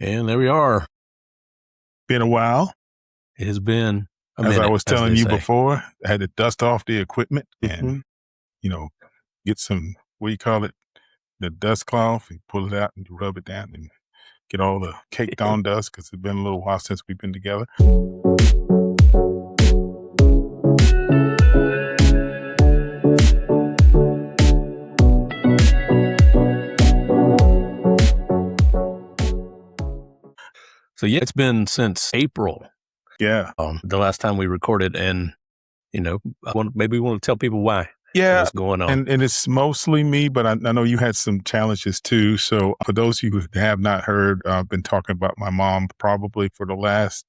And there we are. Been a while. It has been a As minute, I was telling they you say. before, I had to dust off the equipment Mhm. and, get some, what do you call it? The dust cloth, and pull it out and rub it down and get all the caked on dust because it's been a little while since we've been together. So yeah, it's been since April. Yeah. The last time we recorded, and maybe we want to tell people why. Yeah. What's going on? And it's mostly me, but I know you had some challenges too. So for those of you who have not heard, I've been talking about my mom probably for the last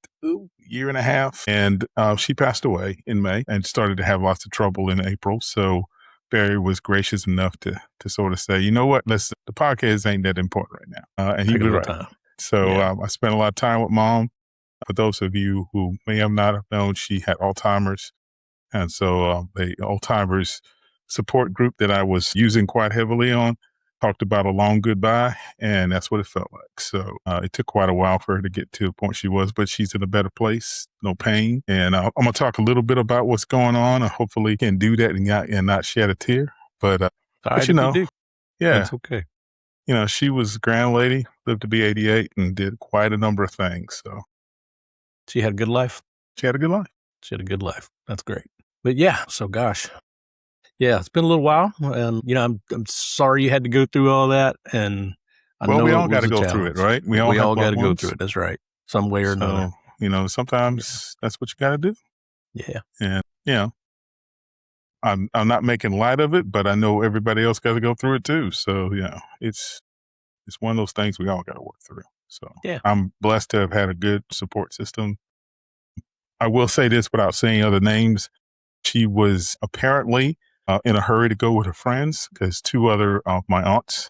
year and a half. And she passed away in May and started to have lots of trouble in April. So Barry was gracious enough to sort of say, you know what, the podcast ain't that important right now. And he was right. Time. So Yeah. I spent a lot of time with Mom. For those of you who may have not have known, she had Alzheimer's. And so the Alzheimer's support group that I was using quite heavily on talked about a long goodbye, and that's what it felt like. So it took quite a while for her to get to the point she was, but she's in a better place, no pain. And I'm going to talk a little bit about what's going on. I hopefully can do that and not shed a tear. But you do. Yeah. That's okay. She was a grand lady, lived to be 88 and did quite a number of things. So she had a good life. She had a good life. She had a good life. That's great. But yeah, so gosh. Yeah, it's been a little while, and I'm sorry you had to go through all that. And I know we all got to go through it, right? We all got to go through it. That's right, some way or another. Sometimes that's what you got to do. Yeah, and I'm not making light of it, but I know everybody else got to go through it too. So it's one of those things we all got to work through. So yeah, I'm blessed to have had a good support system. I will say this without saying other names. She was apparently in a hurry to go with her friends because two other of my aunts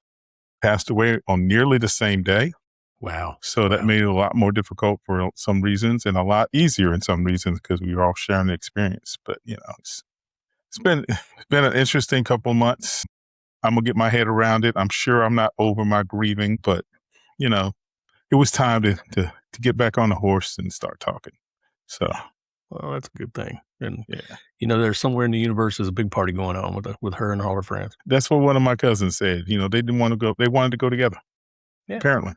passed away on nearly the same day. Wow. So that made it a lot more difficult for some reasons and a lot easier in some reasons because we were all sharing the experience. But, it's been an interesting couple of months. I'm going to get my head around it. I'm sure I'm not over my grieving, but, it was time to get back on the horse and start talking. So. Well, that's a good thing. And, there's somewhere in the universe there's a big party going on with her and all her friends. That's what one of my cousins said. They didn't want to go. They wanted to go together. Yeah. Apparently.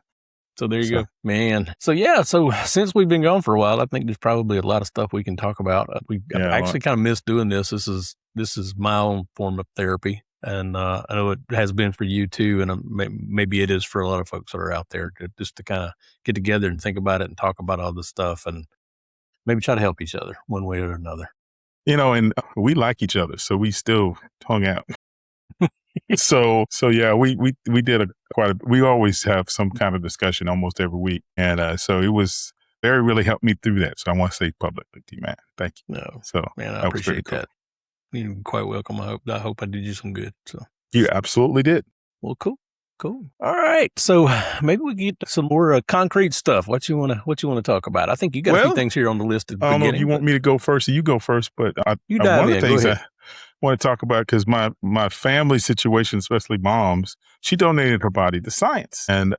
So there you go, man. So so since we've been gone for a while, I think there's probably a lot of stuff we can talk about. I actually kind of miss doing this. This is my own form of therapy. And I know it has been for you too. And maybe it is for a lot of folks that are out there just to kind of get together and think about it and talk about all this stuff and maybe try to help each other one way or another. And we like each other, so we still hung out. so yeah, we did we always have some kind of discussion almost every week. And so it was really helped me through that. So I want to say publicly to you, man, thank you. No. So man, I appreciate that. You're quite welcome. I hope I did you some good. So you absolutely did. Well, cool. All right. So maybe we get some more concrete stuff. What you want to talk about? I think you got a few things here on the list. I don't know if you want me to go first or you go first, but one of the things I want to talk about, because my family situation, especially Mom's, she donated her body to science. And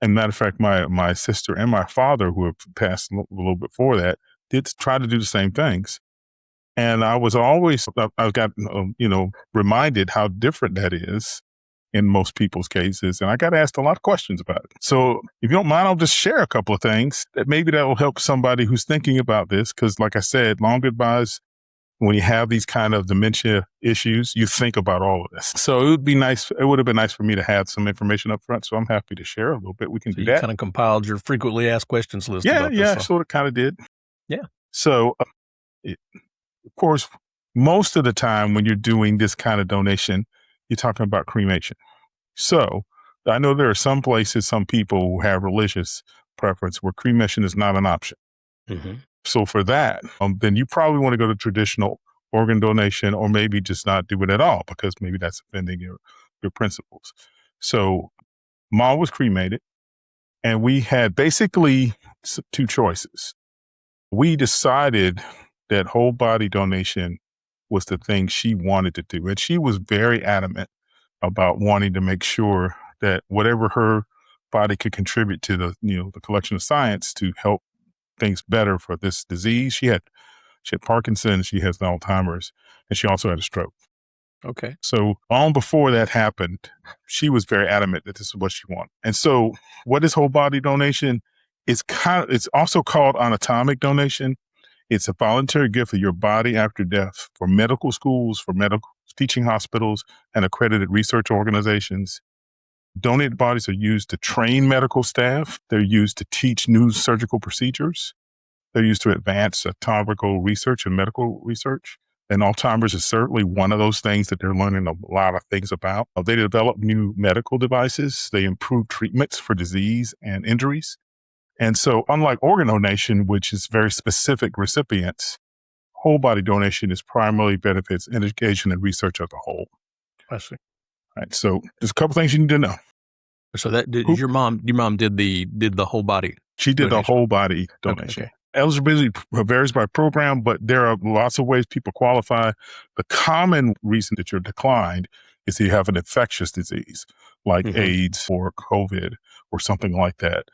matter of fact, my sister and my father, who have passed a little bit before that, did try to do the same things. And I was always, I got, reminded how different that is in most people's cases. And I got asked a lot of questions about it. So if you don't mind, I'll just share a couple of things that maybe that will help somebody who's thinking about this. Because like I said, long goodbyes, when you have these kind of dementia issues, you think about all of this. So it would have been nice for me to have some information up front. So I'm happy to share a little bit. We can do that. You kind of compiled your frequently asked questions list. Yeah, I sort of kind of did. Yeah. So of course, most of the time when you're doing this kind of donation, you're talking about cremation. So I know there are some places, some people who have religious preference where cremation is not an option. Mm-hmm. So for that, then you probably want to go to traditional organ donation, or maybe just not do it at all because maybe that's offending your principles. So Mom was cremated, and we had basically two choices. We decided that whole body donation was the thing she wanted to do. And she was very adamant about wanting to make sure that whatever her body could contribute to the collection of science to help things better for this disease. She had Parkinson's, she has Alzheimer's, and she also had a stroke. Okay. So long before that happened, she was very adamant that this is what she wanted. And so what is whole body donation? It's also called anatomic donation. It's a voluntary gift of your body after death for medical schools, for medical teaching hospitals, and accredited research organizations. Donated bodies are used to train medical staff. They're used to teach new surgical procedures. They're used to advance anatomical research and medical research. And Alzheimer's is certainly one of those things that they're learning a lot of things about. They develop new medical devices. They improve treatments for disease and injuries. And so unlike organ donation, which is very specific recipients, whole body donation is primarily benefits education and research as a whole. I see. All right. So there's a couple things you need to know. So that your mom did the whole body. She did the whole body donation. Okay. Eligibility varies by program, but there are lots of ways people qualify. The common reason that you're declined is that you have an infectious disease like AIDS or COVID or something like that.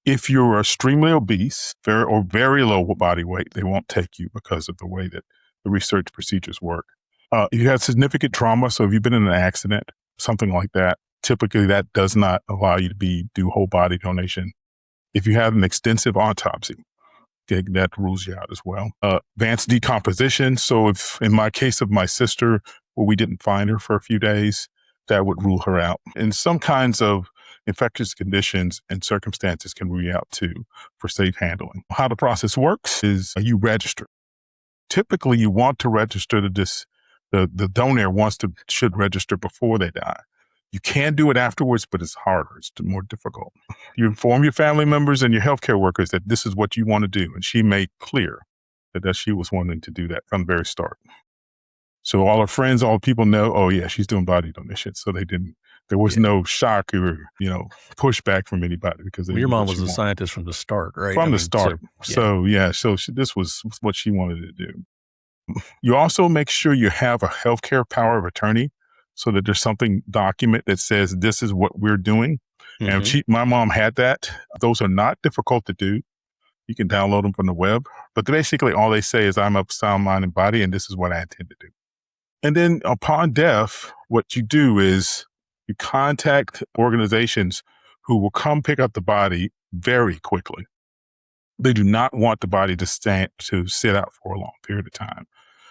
If you're extremely obese or very low body weight, they won't take you because of the way that the research procedures work. If you have significant trauma, so if you've been in an accident, something like that, typically that does not allow you to do whole body donation. If you have an extensive autopsy, that rules you out as well. Advanced decomposition. So if in my case of my sister, where we didn't find her for a few days, that would rule her out. And some kinds of infectious conditions and circumstances can rule you out too for safe handling. How the process works is you register. Typically, you want to register the donor should register before they die. You can do it afterwards, but it's harder. It's more difficult. You inform your family members and your healthcare workers that this is what you want to do. And she made clear that she was wanting to do that from the very start. So all her friends, all people know, oh yeah, she's doing body donation. So there was no shock or, pushback from anybody because your mom was a scientist from the start, right? From the start. So this was what she wanted to do. You also make sure you have a healthcare power of attorney so that there's something document that says this is what we're doing. And my mom had that. Those are not difficult to do. You can download them from the web, but basically all they say is I'm of sound mind and body, and this is what I intend to do. And then upon death, what you do is you contact organizations who will come pick up the body very quickly. They do not want the body to sit out for a long period of time.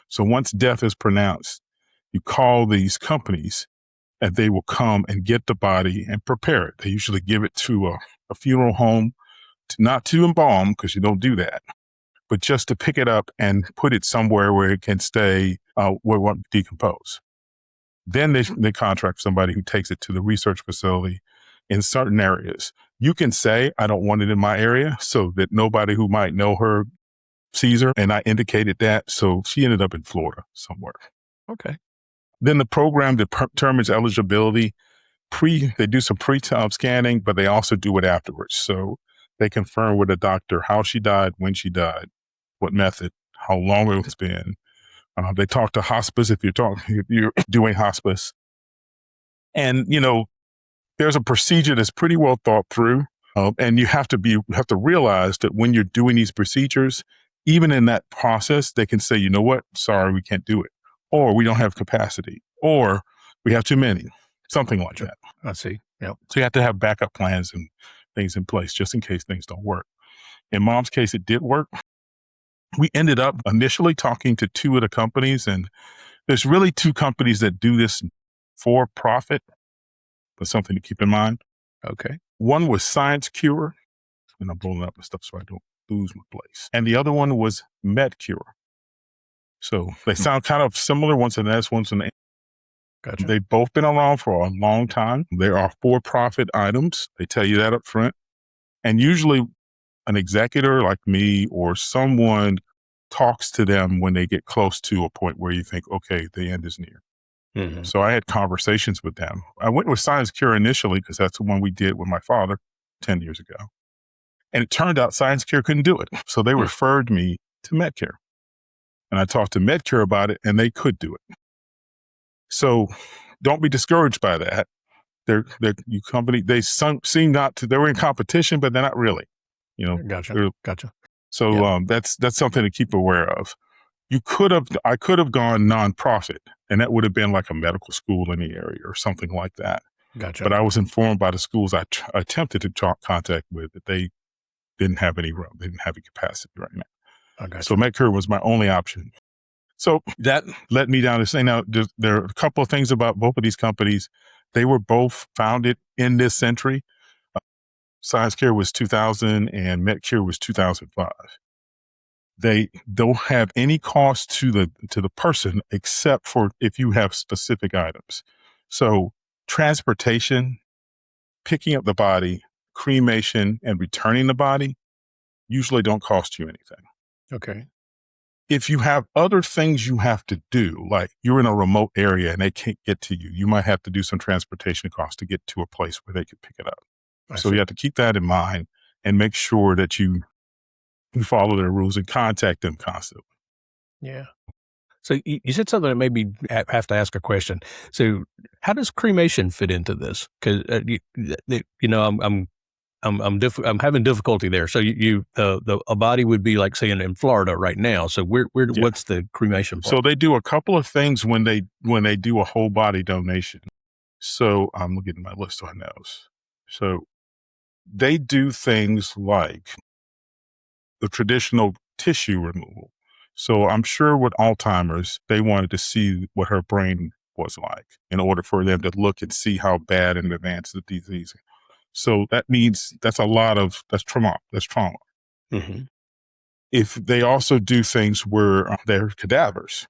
So once death is pronounced, you call these companies and they will come and get the body and prepare it. They usually give it to a funeral home, not to embalm, because you don't do that, but just to pick it up and put it somewhere where it can stay, where it won't decompose. Then they contract somebody who takes it to the research facility in certain areas. You can say, I don't want it in my area, so that nobody who might know her sees her. And I indicated that. So she ended up in Florida somewhere. Okay. Then the program determines eligibility. They do some pre-time scanning, but they also do it afterwards. So they confirm with a doctor how she died, when she died, what method, how long it's been. They talk to hospice if you're doing hospice. And, there's a procedure that's pretty well thought through. And you have to realize that when you're doing these procedures, even in that process, they can say, you know what, sorry, we can't do it. Or we don't have capacity, or we have too many, something like that. I see. Yeah. So you have to have backup plans and things in place just in case things don't work. In Mom's case, it did work. We ended up initially talking to two of the companies, and there's really two companies that do this for profit. That's something to keep in mind. Okay. One was Science Cure, and I'm blowing up my stuff so I don't lose my place. And the other one was MedCure. So they sound kind of similar. One's an S, one's an A. Gotcha. They've both been around for a long time. There are for-profit items. They tell you that up front. And usually an executor like me or someone talks to them when they get close to a point where you think, okay, the end is near. Mm-hmm. So I had conversations with them. I went with Science Cure initially because that's the one we did with my father 10 years ago. And it turned out Science Cure couldn't do it. So they referred me to MedCare. And I talked to MedCare about it, and they could do it. So don't be discouraged by that. you company, seem not to, they were in competition, but they're not really, Gotcha. So that's something to keep aware of. I could have gone nonprofit, and that would have been like a medical school in the area or something like that. Gotcha. But I was informed by the schools I attempted to contact with that they didn't have any room. They didn't have any capacity right now. Gotcha. So Medicare was my only option. So that led me down to say, now there are a couple of things about both of these companies. They were both founded in this century. Science Care was 2000 and Medicare was 2005. They don't have any cost to the person except for if you have specific items. So transportation, picking up the body, cremation, and returning the body usually don't cost you anything. Okay. If you have other things you have to do, like you're in a remote area and they can't get to you, you might have to do some transportation costs to get to a place where they can pick it up. So you have to keep that in mind and make sure that you follow their rules and contact them constantly. Yeah. So you said something that made me have to ask a question. So how does cremation fit into this? Because I'm having difficulty there. So a body would be like, say, in Florida right now. So what's the cremation part? So they do a couple of things when they do a whole body donation. So I'm looking at my list on those. So they do things like the traditional tissue removal. So I'm sure with Alzheimer's, they wanted to see what her brain was like in order for them to look and see how bad in advance the disease. So that means that's trauma. Mm-hmm. If they also do things where they're cadavers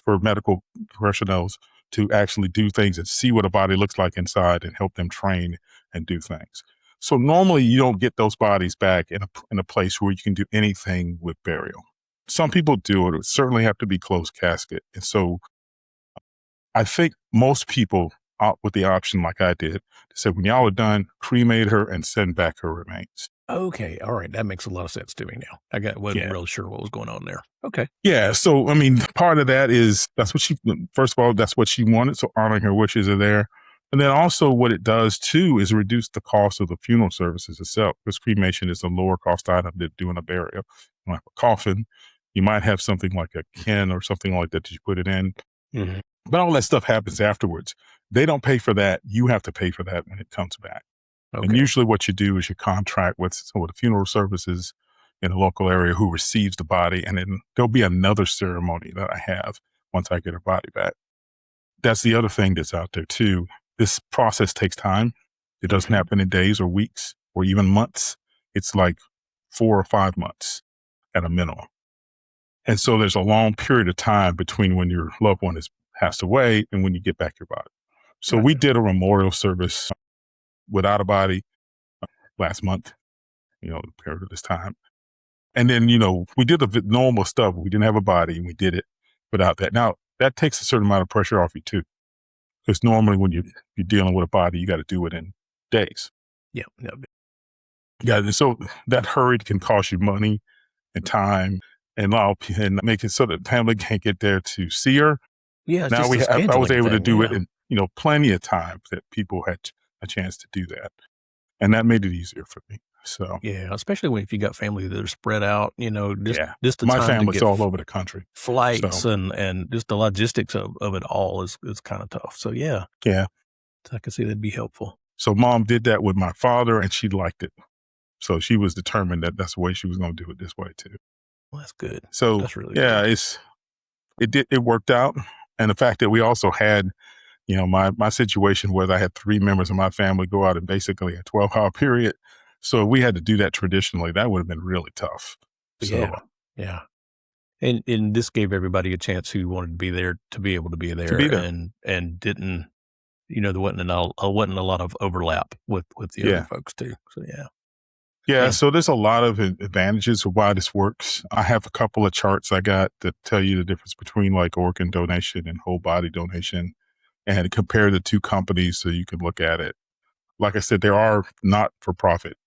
for medical professionals to actually do things and see what a body looks like inside and help them train and do things. So normally you don't get those bodies back in a place where you can do anything with burial. Some people do it. It would certainly have to be closed casket. And so I think most people opt with the option like I did to say, when y'all are done, cremate her and send back her remains. Okay. All right. That makes a lot of sense to me now. Wasn't really sure what was going on there. Okay. Yeah. So, I mean, part of that is first of all, that's what she wanted. So honoring her wishes are there. And then also what it does too is reduce the cost of the funeral services itself, because cremation is a lower cost item than doing a burial. You have a coffin. You might have something like a kin or something like that you put it in. Mm-hmm. But all that stuff happens afterwards. They don't pay for that. You have to pay for that when it comes back. Okay. And usually what you do is you contract with some of the funeral services in a local area who receives the body. And then there'll be another ceremony that I have once I get her body back. That's the other thing that's out there too. This process takes time. It doesn't happen in days or weeks or even months. It's like 4 or 5 months at a minimum. And so there's a long period of time between when your loved one has passed away and when you get back your body. So we did a memorial service without a body last month, period of this time. And then, we did the normal stuff. We didn't have a body and we did it without that. Now, that takes a certain amount of pressure off you too. Because normally when you're dealing with a body, you got to do it in days. Yeah. Yeah. And so that hurry can cost you money and time and make it so that the family can't get there to see her. Yeah. Now I was able to do it in, plenty of time that people had a chance to do that. And that made it easier for me. So yeah, especially if you got family that are spread out, just the my time family's to get all over the country. Flights and just the logistics of it all is kind of tough. So yeah. I can see that'd be helpful. So mom did that with my father and she liked it. So she was determined that that's the way she was going to do it this way too. Well, that's good. So that's really good. It worked out. And the fact that we also had, my situation was I had 3 members of my family go out in basically a 12-hour period. So if we had to do that traditionally, that would have been really tough. So, yeah. And this gave everybody a chance who wanted to be there to be able to be there, and didn't, there wasn't a lot of overlap with the other folks too. So yeah. So there's a lot of advantages of why this works. I have a couple of charts I got that tell you the difference between like organ donation and whole body donation, and compare the 2 companies so you can look at it. Like I said, there are not-for-profit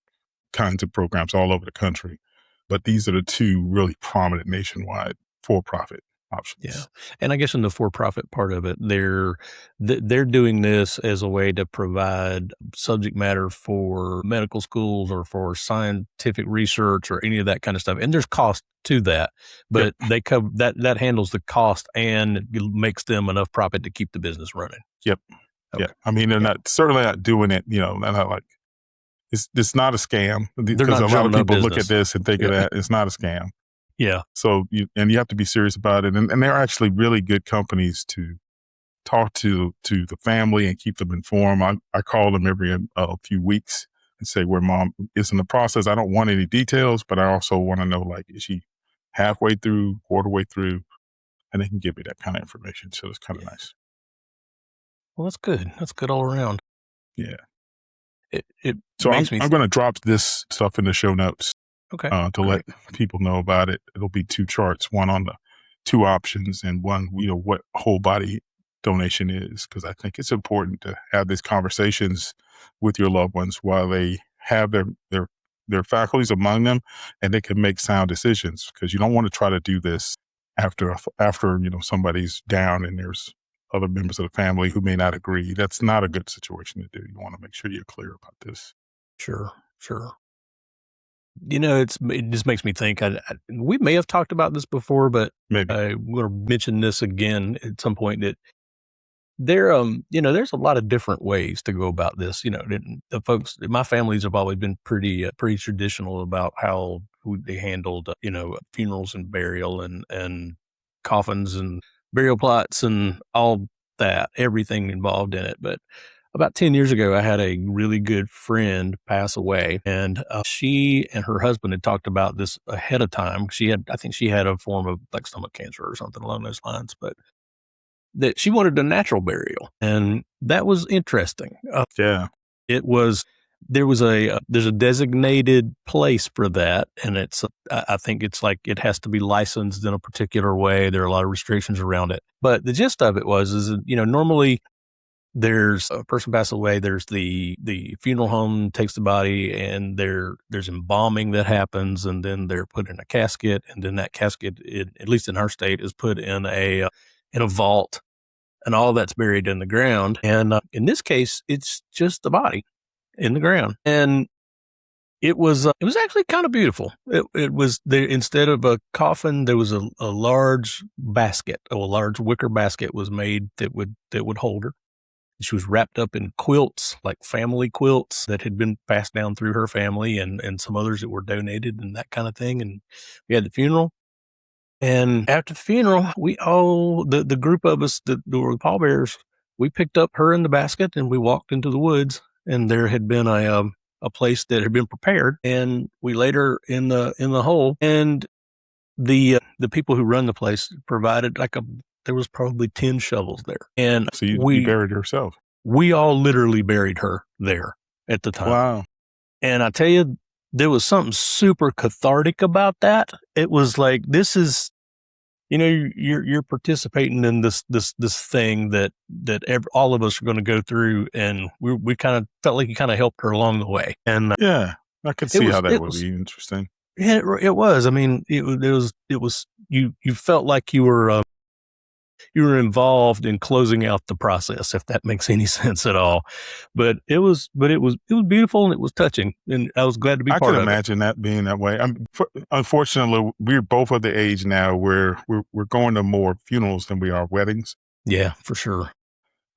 kinds of programs all over the country, but these are the 2 really prominent nationwide for-profit. options. Yeah. And I guess in the for-profit part of it, they're doing this as a way to provide subject matter for medical schools or for scientific research or any of that kind of stuff. And there's cost to that, but they cover that handles the cost and makes them enough profit to keep the business running. Yep. Okay. Yeah. I mean, they're certainly not doing it, they're not like, it's not a scam, because a lot of people look at this and think of that. It's not a scam. Yeah. So you have to be serious about it. And they're actually really good companies to talk to the family and keep them informed. I call them every a few weeks and say where mom is in the process. I don't want any details, but I also want to know, like, is she halfway through, quarter way through? And they can give me that kind of information. So it's kind of nice. Well, that's good. That's good all around. Yeah. So I'm going to drop this stuff in the show notes. Okay. To let people know about it. It'll be 2 charts, one on the 2 options and one, what whole body donation is, because I think it's important to have these conversations with your loved ones while they have their faculties among them, and they can make sound decisions, because you don't want to try to do this after somebody's down and there's other members of the family who may not agree. That's not a good situation to do. You want to make sure you're clear about this. Sure. It just makes me think. We may have talked about this before, but maybe I'm going to mention this again at some point. That there's a lot of different ways to go about this. The folks, my families have always been pretty traditional about how they handled, funerals and burial and coffins and burial plots and all that, everything involved in it. But about 10 years ago, I had a really good friend pass away, and she and her husband had talked about this ahead of time. I think she had a form of like stomach cancer or something along those lines, but that she wanted a natural burial. And that was interesting. Yeah. There's a designated place for that. And I think it's like, it has to be licensed in a particular way. There are a lot of restrictions around it, but the gist of it is normally, there's a person pass away. There's the funeral home takes the body, and there's embalming that happens, and then they're put in a casket, and then that casket, at least in our state, is put in a vault, and all that's buried in the ground. And in this case, it's just the body in the ground, and it was actually kind of beautiful. It was there, instead of a coffin, there was a large basket, a large wicker basket was made that would hold her. She was wrapped up in quilts, like family quilts that had been passed down through her family, and some others that were donated and that kind of thing. And we had the funeral. And after the funeral, we all, the group of us that were the pallbearers, we picked up her in the basket and we walked into the woods, and there had been a place that had been prepared, and we laid her in the hole. And the people who run the place provided there was probably 10 shovels there. And so you buried herself. We all literally buried her there at the time. Wow. And I tell you, there was something super cathartic about that. It was like, this is, you're participating in this thing that all of us are going to go through. And we kind of felt like you kind of helped her along the way. And yeah, I could see how that would be interesting. Yeah, it was. I mean, it was, you felt like you were involved in closing out the process, if that makes any sense at all. But it was beautiful, and it was touching, and I was glad to be part of it. I can imagine that being that way. Unfortunately, we're both of the age now where we're going to more funerals than we are weddings. Yeah, for sure.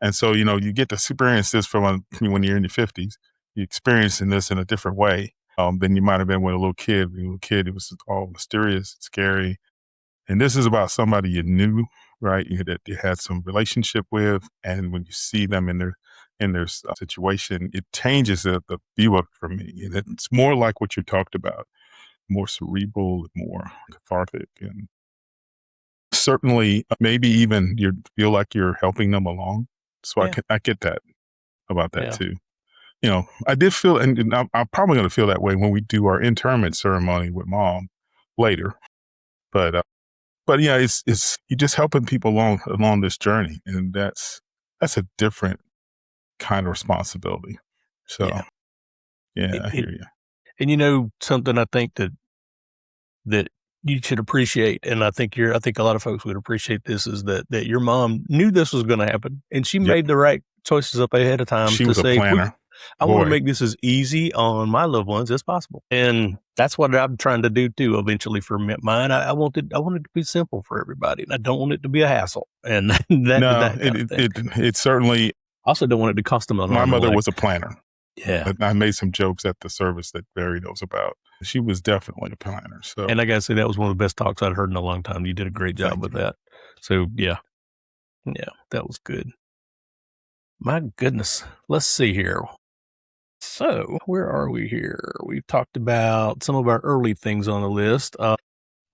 And so, you get to experience this from when you're in your 50s. You're experiencing this in a different way than you might have been with a little kid. When you were a kid, it was all mysterious, scary. And this is about somebody you knew, right? That you had some relationship with, and when you see them in their situation, it changes the view of it for me. And it's more like what you talked about, more cerebral, more cathartic, and certainly maybe even you feel like you're helping them along. So yeah. I get that about that too. I did feel, and I'm probably going to feel that way when we do our interment ceremony with Mom later, but yeah, it's you're just helping people along this journey, and that's a different kind of responsibility. So, yeah, I hear you. And something I think that you should appreciate, and I think a lot of folks would appreciate this, is that your mom knew this was going to happen, and she made the right choices up ahead of time She to was a say, planner. I want to make this as easy on my loved ones as possible. And that's what I'm trying to do too, eventually for mine. I want it to be simple for everybody, and I don't want it to be a hassle. And It certainly. I also don't want it to cost them an arm. My mother was a planner. Yeah. I made some jokes at the service that Barry knows about. She was definitely a planner. So, and I gotta say, that was one of the best talks I'd heard in a long time. You did a great job with that. So yeah, that was good. My goodness. Let's see here. So where are we here? We've talked about some of our early things on the list.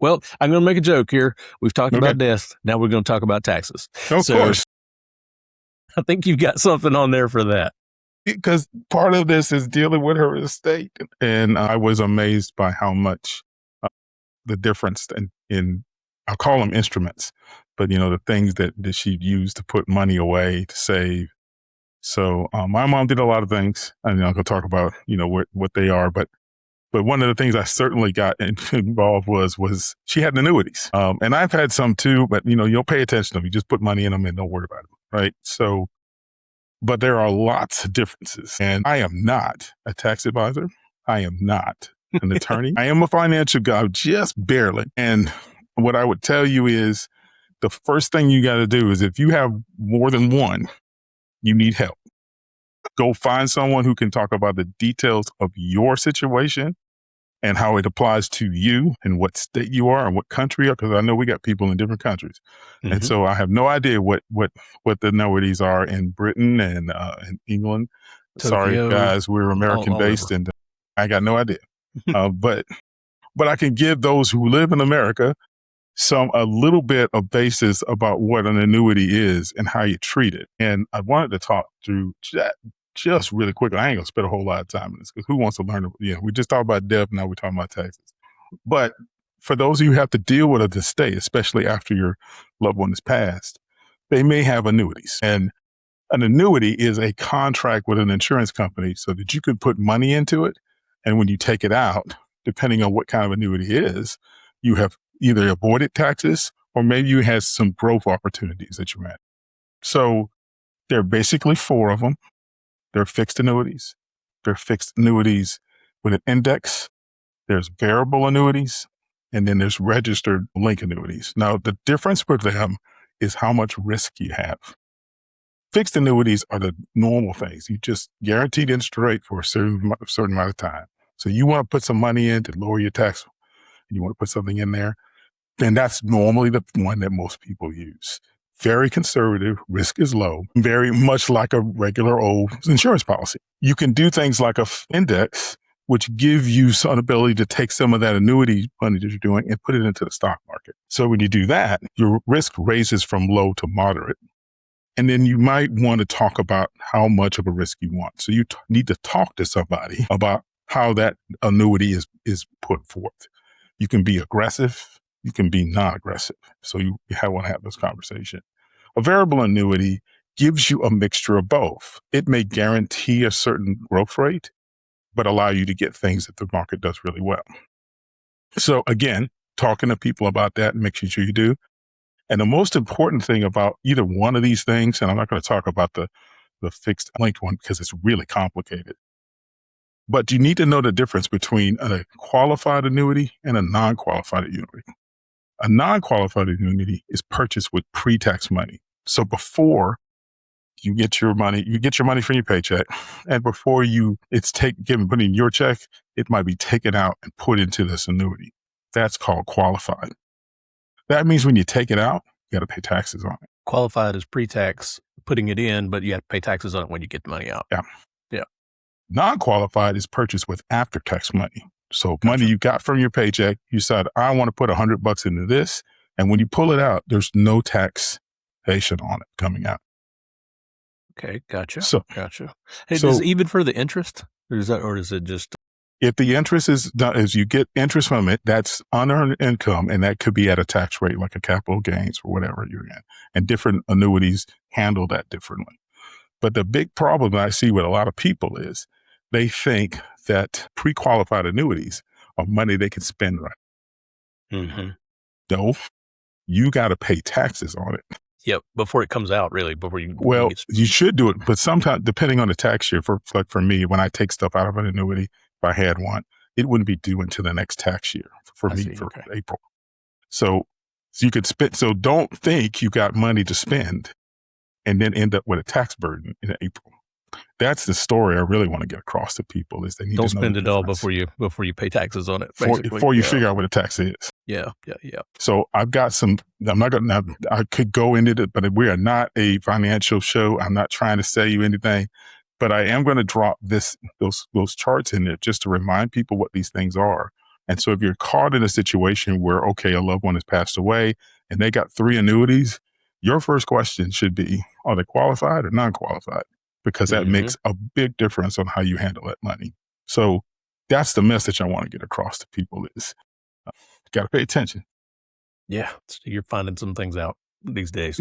Well, I'm going to make a joke here. We've talked about death. Now we're going to talk about taxes. Of course. I think you've got something on there for that. Because part of this is dealing with her estate. And I was amazed by how much the difference in I'll call them instruments, but the things that she'd use to put money away, to save. So my mom did a lot of things. I'm not going to talk about, what they are, but one of the things I certainly got involved was she had annuities. And I've had some too, but you'll pay attention to them. You just put money in them and don't worry about them. Right. So, but there are lots of differences, and I am not a tax advisor. I am not an attorney. I am a financial guy, just barely. And what I would tell you is the first thing you got to do is, if you have more than one, you need help. Go find someone who can talk about the details of your situation and how it applies to you and what state you are and what country you are, because I know we got people in different countries. Mm-hmm. And so I have no idea what the annuities are in Britain and in England. Tokyo, sorry, guys, we're American-based, and I got no idea. But I can give those who live in America a little bit of basis about what an annuity is and how you treat it. And I wanted to talk through that just really quickly. I ain't gonna spend a whole lot of time on this, because who wants to learn? We just talked about death, now we're talking about taxes. But for those of you who have to deal with a estate, especially after your loved one is passed, they may have annuities. And an annuity is a contract with an insurance company so that you can put money into it. And when you take it out, depending on what kind of annuity it is, you have either avoided taxes, or maybe you had some growth opportunities that you had. So there are basically 4 of them. There are fixed annuities. There are fixed annuities with an index. There's variable annuities. And then there's registered link annuities. Now, the difference with them is how much risk you have. Fixed annuities are the normal things. You just guaranteed interest rate for a certain amount of time. So you want to put some money in to lower your tax, and you want to put something in there, then that's normally the one that most people use. Very conservative, risk is low, very much like a regular old insurance policy. You can do things like a index, which give you some ability to take some of that annuity money that you're doing and put it into the stock market. So when you do that, your risk raises from low to moderate. And then you might want to talk about how much of a risk you want. So you need to talk to somebody about how that annuity is put forth. You can be aggressive. You can be non-aggressive. So you want to have this conversation. A variable annuity gives you a mixture of both. It may guarantee a certain growth rate, but allow you to get things that the market does really well. So again, talking to people about that and making sure you do. And the most important thing about either one of these things, and I'm not going to talk about the fixed linked one because it's really complicated, but you need to know the difference between a qualified annuity and a non-qualified annuity. A non-qualified annuity is purchased with pre-tax money. So before you get your money from your paycheck, and before it's put in your check, it might be taken out and put into this annuity. That's called qualified. That means when you take it out, you got to pay taxes on it. Qualified is pre-tax, putting it in, but you have to pay taxes on it when you get the money out. Yeah. Yeah. Non-qualified is purchased with after-tax money. So money you got from your paycheck, you said, I want to put $100 into this. And when you pull it out, there's no taxation on it coming out. Okay. Gotcha. Gotcha. Hey, does it even for the interest? Or is it just... If the interest is done, as you get interest from it, that's unearned income, and that could be at a tax rate like a capital gains or whatever you're in. And different annuities handle that differently. But the big problem that I see with a lot of people is they think that pre-qualified annuities are money they can spend right. Mm-hmm. No, you got to pay taxes on it. Yep, before it comes out, really, before you. Well, you should do it, but sometimes, depending on the tax year, for me, when I take stuff out of an annuity, if I had one, it wouldn't be due until the next tax year for me, for April. So you could spend. So don't think you got money to spend and then end up with a tax burden in April. That's the story I really want to get across to people, is they need don't to know spend it all before you pay taxes on it. Before you figure out what a tax is. Yeah. So I've got some. I'm not gonna. I could go into it, but we are not a financial show. I'm not trying to sell you anything, but I am going to drop those charts in there just to remind people what these things are. And so if you're caught in a situation where, okay, a loved one has passed away and they got 3 annuities, your first question should be, are they qualified or non-qualified? Because that makes a big difference on how you handle that money. So that's the message I want to get across to people is got to pay attention. Yeah. You're finding some things out these days.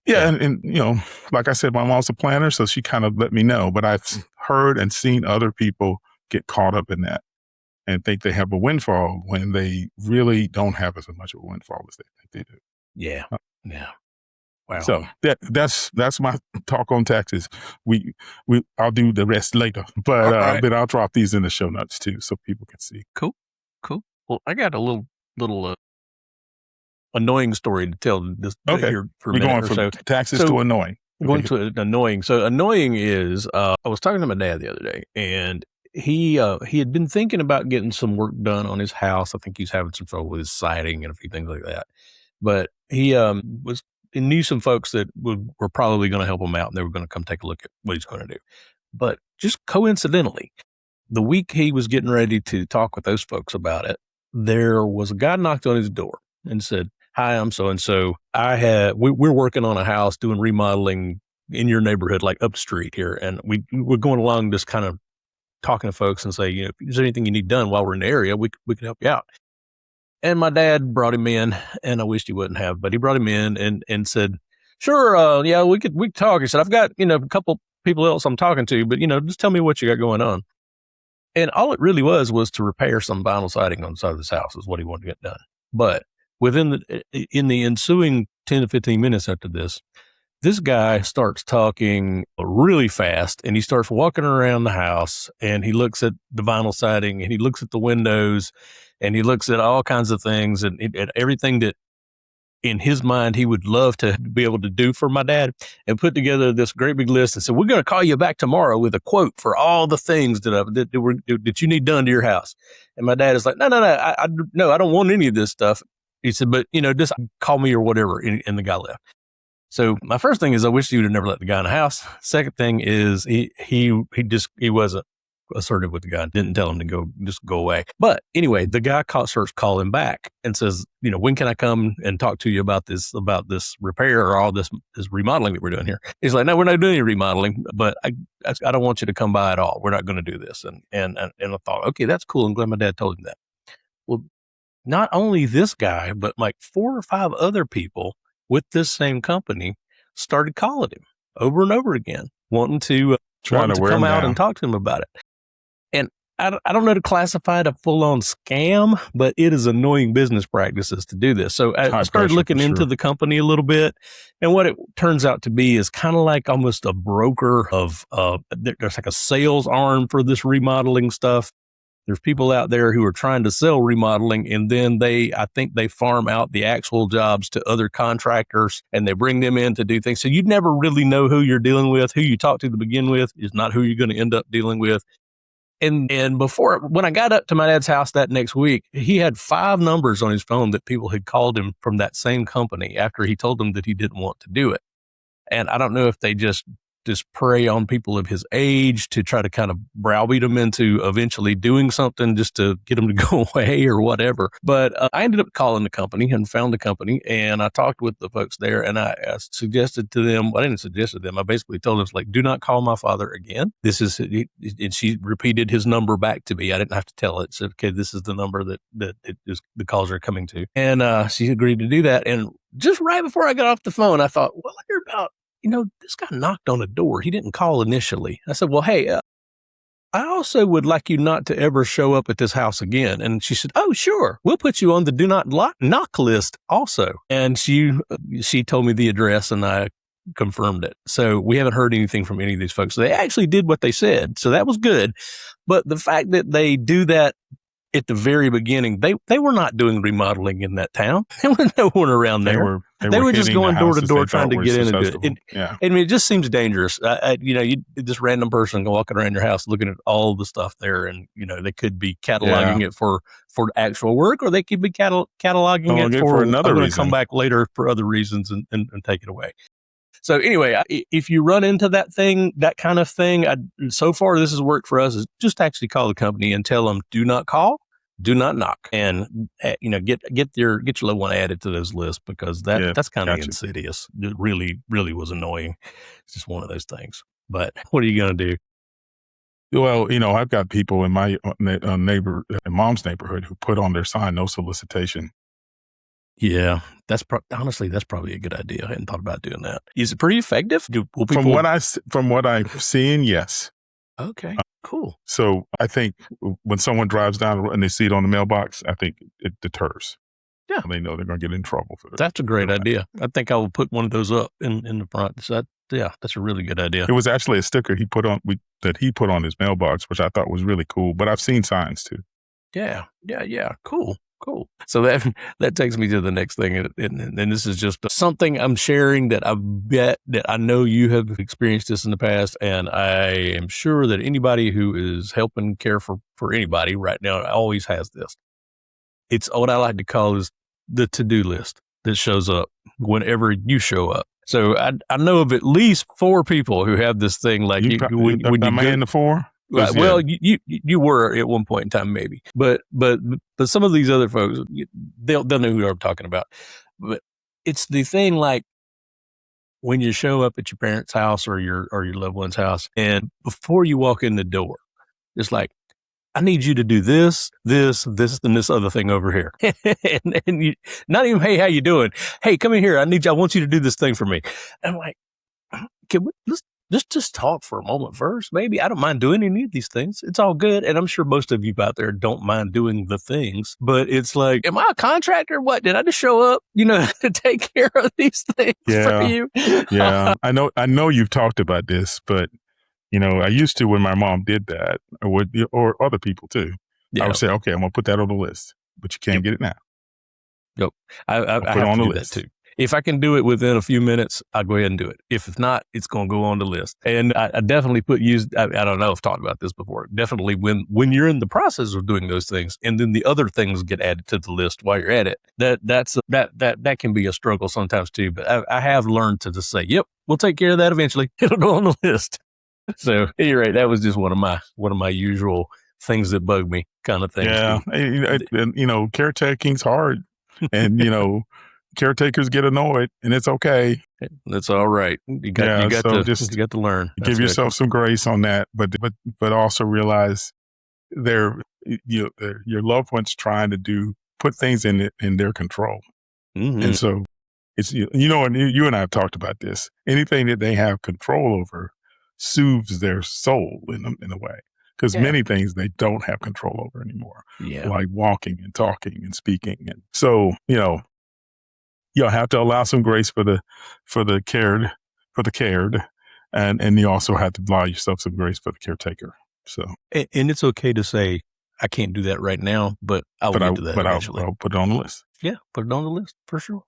Yeah. And, you know, like I said, my mom's a planner, so she kind of let me know, but I've heard and seen other people get caught up in that and think they have a windfall when they really don't have as much of a windfall as they think they do. Yeah. Yeah. Wow. So that's my talk on taxes. I'll do the rest later, but then I'll drop these in the show notes too, so people can see. Cool. Well, I got a little annoying story to tell this here for a minute going or from so. Taxes to annoying. Going to annoying. So annoying is I was talking to my dad the other day, and he had been thinking about getting some work done on his house. I think he's having some trouble with his siding and a few things like that. But he knew some folks that were probably going to help him out, and they were going to come take a look at what he's going to do. But just coincidentally, the week he was getting ready to talk with those folks about it, there was a guy knocked on his door and said, "Hi, I'm so-and-so. We're working on a house doing remodeling in your neighborhood, like up the street here. And we're going along just kind of talking to folks and say, if there's anything you need done while we're in the area, we can help you out." And my dad brought him in, and I wished he wouldn't have, but he brought him in and said, "Sure, yeah, we could talk." He said, "I've got, a couple people else I'm talking to, but, just tell me what you got going on." And all it really was to repair some vinyl siding on the side of this house is what he wanted to get done. But in the ensuing 10 to 15 minutes after this guy starts talking really fast, and he starts walking around the house, and he looks at the vinyl siding, and he looks at the windows, and he looks at all kinds of things and everything that in his mind he would love to be able to do for my dad, and put together this great big list and said, "We're going to call you back tomorrow with a quote for all the things that you need done to your house." And my dad is like, "No, I don't want any of this stuff." He said, "But, just call me or whatever." And the guy left. So my first thing is, I wish you would have never let the guy in the house. Second thing is he wasn't assertive with the guy, didn't tell him to go away. But anyway, the guy starts calling back and says, "When can I come and talk to you about this repair or all this remodeling that we're doing here?" He's like, "No, we're not doing any remodeling, but I don't want you to come by at all. We're not going to do this." And I thought, okay, that's cool. I'm glad my dad told him that. Well, not only this guy, but like 4 or 5 other people with this same company started calling him over and over again, wanting to come out and talk to him about it. And I don't know to classify it a full-on scam, but it is annoying business practices to do this. So I started looking into the company a little bit, and what it turns out to be is kind of like almost a broker of, there's like a sales arm for this remodeling stuff. There's people out there who are trying to sell remodeling, and then I think they farm out the actual jobs to other contractors, and they bring them in to do things. So you'd never really know who you're dealing with. Who you talk to begin with is not who you're going to end up dealing with. And when I got up to my dad's house that next week, he had 5 numbers on his phone that people had called him from that same company after he told them that he didn't want to do it. And I don't know if they just prey on people of his age to try to kind of browbeat them into eventually doing something just to get them to go away or whatever. But I ended up calling the company and found the company, and I talked with the folks there, and I suggested to them, I didn't suggest to them, I basically told them, like, do not call my father again. This is, and she repeated his number back to me. I didn't have to tell it. Said, okay, this is the number that the calls are coming to. And she agreed to do that. And just right before I got off the phone, I thought, well, I hear about, this guy knocked on a door. He didn't call initially. I said, well, hey, I also would like you not to ever show up at this house again. And she said, oh, sure. We'll put you on the do not knock list also. And she told me the address and I confirmed it. So we haven't heard anything from any of these folks. They actually did what they said. So that was good. But the fact that they do that at the very beginning, they were not doing remodeling in that town. There was no one around there. They were just going door to door trying to get in and do it. Yeah. I mean, it just seems dangerous. This random person walking around your house looking at all the stuff there, and they could be cataloging it for actual work, or they could be cataloging it for another reason. Come back later for other reasons and take it away. So anyway, if you run into that kind of thing, so far this has worked for us, is just actually call the company and tell them, do not call, do not knock, and get your loved one added to those lists, because that's kind of insidious. It really, really was annoying. It's just one of those things. But what are you going to do? Well, I've got people in my neighbor, in mom's neighborhood, who put on their sign, no solicitation. Yeah, honestly, that's probably a good idea. I hadn't thought about doing that. Is it pretty effective? From what I've seen, yes. Okay, cool. So I think when someone drives down and they see it on the mailbox, I think it deters. Yeah, they know they're going to get in trouble for it. That's a great idea. I think I will put one of those up in the front. So that's a really good idea. It was actually a sticker he put on his mailbox, which I thought was really cool. But I've seen signs too. Yeah. Cool. So that takes me to the next thing. And this is just something I'm sharing that I bet that I know you have experienced this in the past. And I am sure that anybody who is helping care for anybody right now always has this. It's what I like to call is the to-do list that shows up whenever you show up. So I know of at least 4 people who have this thing. Like when you in the 4? Well, you were at one point in time, maybe, but some of these other folks, they'll know who I'm talking about. But it's the thing, like when you show up at your parents' house or your loved one's house, and before you walk in the door, it's like, I need you to do this, and this other thing over here, and you, not even, hey, how you doing? Hey, come in here. I want you to do this thing for me. And I'm like, can we just talk for a moment first? Maybe I don't mind doing any of these things. It's all good. And I'm sure most of you out there don't mind doing the things, but it's like, am I a contractor? What, did I just show up, to take care of these things for you? Yeah. I know you've talked about this, but I used to, when my mom did that, or other people too, I would say, okay, I'm going to put that on the list, but you can't get it now. Yep. I have to do that too. If I can do it within a few minutes, I'll go ahead and do it. If it's not, it's going to go on the list. And I definitely I don't know if I've talked about this before. Definitely when you're in the process of doing those things, and then the other things get added to the list while you're at it, that can be a struggle sometimes too. But I have learned to just say, yep, we'll take care of that eventually. It'll go on the list. So at any rate, that was just one of my usual things that bug me kind of things. Yeah. Caretaking's hard. And, caretakers get annoyed, and it's okay. That's all right. You got to learn. Give yourself some grace on that, but also realize your loved ones trying to put things in their control. Mm-hmm. And so it's, and you and I have talked about this. Anything that they have control over soothes their soul in a way. Because many things they don't have control over anymore, like walking and talking and speaking. And so, you'll have to allow some grace for the cared, and you also have to allow yourself some grace for the caretaker. So, and it's okay to say, I can't do that right now, but I'll get to that eventually. I'll put it on the list. Yeah, put it on the list for sure.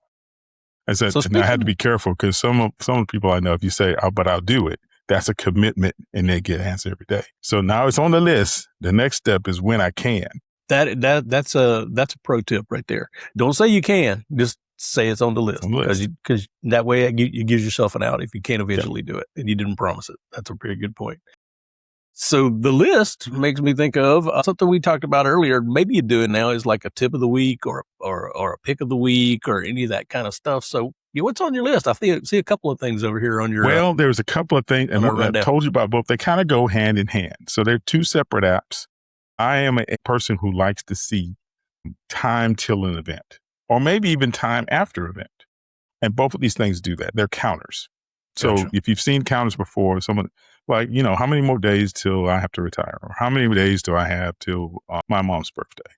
I said, and I had to be careful, because some of the people I know, if you say, but I'll do it, that's a commitment, and they get answered every day. So now it's on the list. The next step is when I can. That's a pro tip right there. Don't say you can, just say it's on the list, because that way it gives yourself an out if you can't eventually do it and you didn't promise it. That's a pretty good point. So the list makes me think of something we talked about earlier. Maybe you do it now is like a tip of the week or a pick of the week or any of that kind of stuff. So what's on your list? I see a couple of things over here on your. Well, there's a couple of things, and I told you about both. They kind of go hand in hand. So they're 2 separate apps. I am a person who likes to see time till an event, or maybe even time after event. And both of these things do that. They're counters. So if you've seen counters before, someone like, how many more days till I have to retire? Or how many days do I have till my mom's birthday?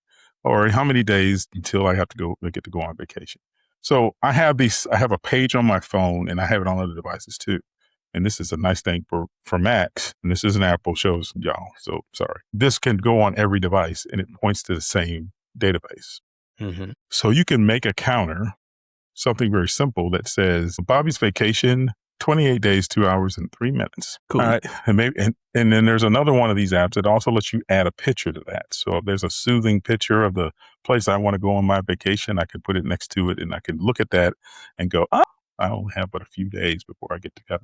Or how many days until I get to go on vacation? So I have a page on my phone, and I have it on other devices too. And this is a nice thing for Macs. And this is an Apple, shows y'all. So sorry. This can go on every device, and it points to the same database. Mm-hmm. So you can make a counter, something very simple that says Bobby's vacation, 28 days, 2 hours, and 3 minutes. Cool. All right. And then there's another one of these apps that also lets you add a picture to that. So if there's a soothing picture of the place I want to go on my vacation, I can put it next to it, and I can look at that and go, I only have but a few days before I get to go.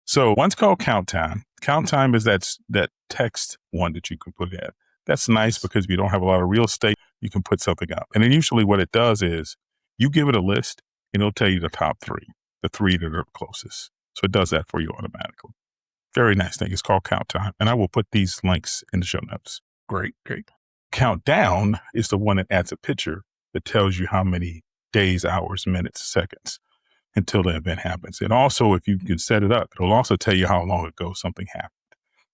So one's called Count Time. Count Time is that text one that you can put in. That's nice because if you don't have a lot of real estate, you can put something up. And then usually what it does is you give it a list, and it'll tell you the top 3, the 3 that are closest. So it does that for you automatically. Very nice thing. It's called Count Time. And I will put these links in the show notes. Great. Countdown is the one that adds a picture that tells you how many days, hours, minutes, seconds until the event happens. And also, if you can set it up, it'll also tell you how long ago something happened.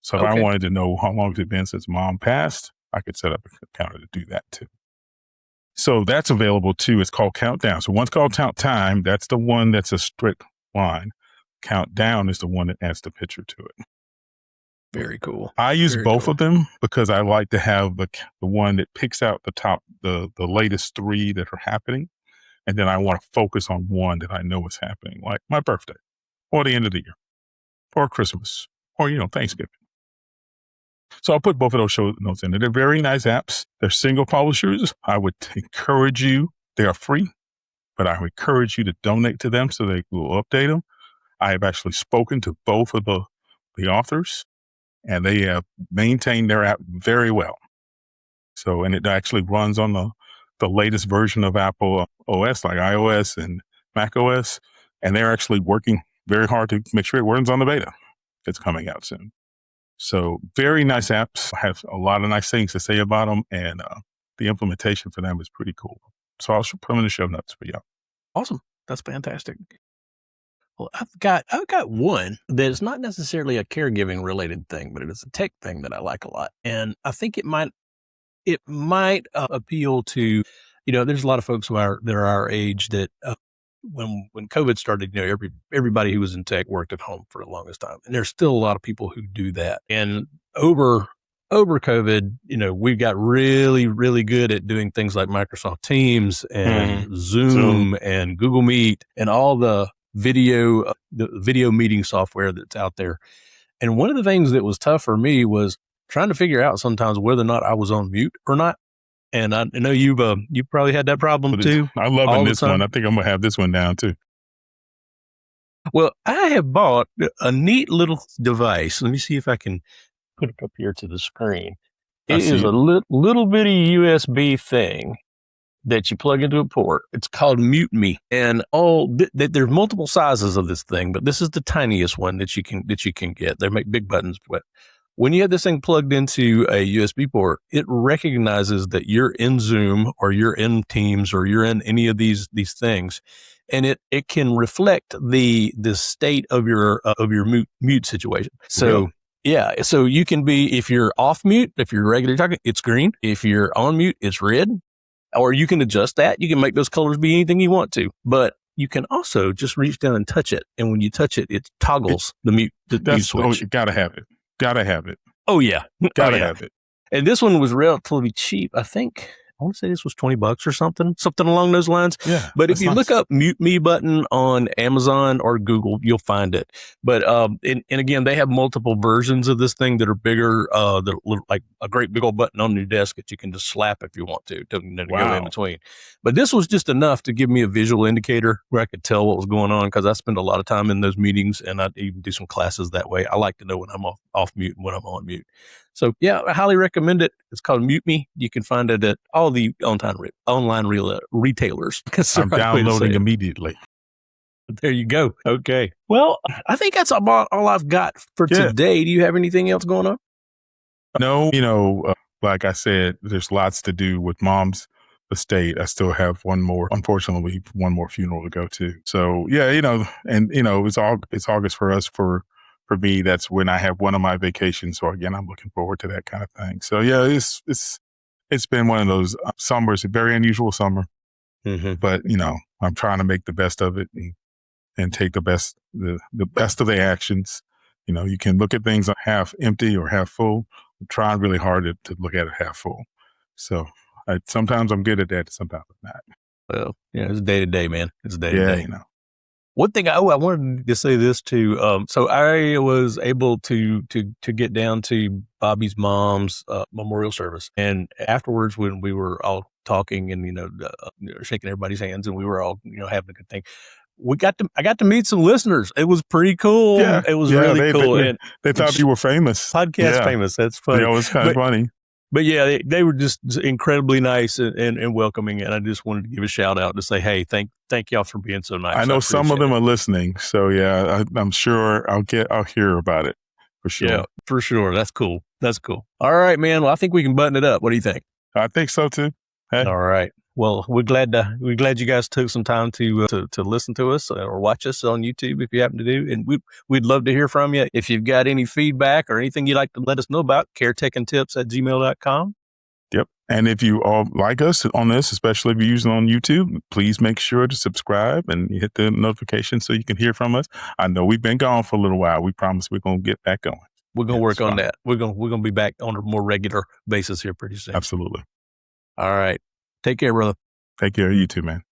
So if I wanted to know how long it's been since mom passed, I could set up a counter to do that too. So that's available too. It's called Countdown. So one's called Count Time. That's the one that's a strict line. Countdown is the one that adds the picture to it. Very cool. I use both of them because I like to have the one that picks out the latest 3 that are happening. And then I want to focus on one that I know is happening, like my birthday or the end of the year or Christmas or, Thanksgiving. So I'll put both of those show notes in there. They're very nice apps. They're single publishers. I would encourage you. They are free, but I would encourage you to donate to them so they will update them. I have actually spoken to both of the authors, and they have maintained their app very well. So, and it actually runs on the latest version of Apple OS, like iOS and Mac OS, and they're actually working very hard to make sure it runs on the beta that's coming out soon. So very nice apps. I have a lot of nice things to say about them, and the implementation for them is pretty cool. So I'll put them in the show notes for y'all. Awesome. That's fantastic. Well, I've got one that's not necessarily a caregiving related thing, but it is a tech thing that I like a lot. And I think it might appeal to, there's a lot of folks that are our age that when COVID started, everybody who was in tech worked at home for the longest time. And there's still a lot of people who do that. And over COVID, we've got really, really good at doing things like Microsoft Teams and Zoom and Google Meet and all the video meeting software that's out there. And one of the things that was tough for me was trying to figure out sometimes whether or not I was on mute or not. And I know you probably had that problem too. I love this one. I think I'm going to have this one down too. Well, I have bought a neat little device. Let me see if I can put it up here to the screen. It is a little bitty USB thing that you plug into a port. It's called Mute Me. And there's multiple sizes of this thing, but this is the tiniest one that you can get. They make big buttons, but when you have this thing plugged into a USB port, it recognizes that you're in Zoom or you're in Teams or you're in any of these things, and it can reflect the state of your mute situation. So yeah, so you can be, if you're off mute, if you're regularly talking, it's green. If you're on mute, it's red. Or you can adjust that. You can make those colors be anything you want to, but you can also just reach down and touch it, and when you touch it, it toggles the mute switch. Oh, you gotta have it. Gotta have it. Oh yeah. Gotta have it. And this one was relatively cheap. I think I want to say this was $20 or something along those lines. Yeah. But if you look up Mute Me button on Amazon or Google, you'll find it. But, and again, they have multiple versions of this thing that are bigger, that look like a great big old button on your desk that you can just slap if you want to go in between. But this was just enough to give me a visual indicator where I could tell what was going on, because I spend a lot of time in those meetings, and I even do some classes that way. I like to know when I'm off mute and when I'm on mute. So yeah, I highly recommend it. It's called Mute Me. You can find it at all the online retailers. I'm downloading immediately. There you go. Okay. Well, I think that's about all I've got for today. Do you have anything else going on? No, like I said, there's lots to do with moms estate, I still have unfortunately, one more funeral to go to. So yeah, and it's August for us. For me, that's when I have one of my vacations. So again, I'm looking forward to that kind of thing. So yeah, it's been one of those summers, a very unusual summer, but I'm trying to make the best of it and take the best of the actions. You can look at things half empty or half full. I'm trying really hard to look at it half full. So sometimes I'm good at that, sometimes I'm not. Well, it's day to day, man. It's day to day. One thing I wanted to say this too. So I was able to get down to Bobby's mom's memorial service, and afterwards, when we were all talking and shaking everybody's hands, and we were all having a good thing. I got to meet some listeners. It was pretty cool. Yeah, it was really cool. They thought you were famous. Podcast famous. That's funny. It was kind of funny. But yeah, they were just incredibly nice and welcoming. And I just wanted to give a shout out to say, hey, thank y'all for being so nice. I know some of them are listening. So yeah, I'm sure I'll hear about it for sure. Yeah, for sure. That's cool. All right, man. Well, I think we can button it up. What do you think? I think so too. Hey. All right. Well, we're glad you guys took some time to listen to us or watch us on YouTube if you happen to do. And we'd love to hear from you. If you've got any feedback or anything you'd like to let us know about, caretechandtips@gmail.com. Yep. And if you all like us on this, especially if you're using it on YouTube, please make sure to subscribe and hit the notification so you can hear from us. I know we've been gone for a little while. We promise we're going to get back going. We're going to work on that. We're going to be back on a more regular basis here pretty soon. Absolutely. All right. Take care, brother. Take care. You too, man.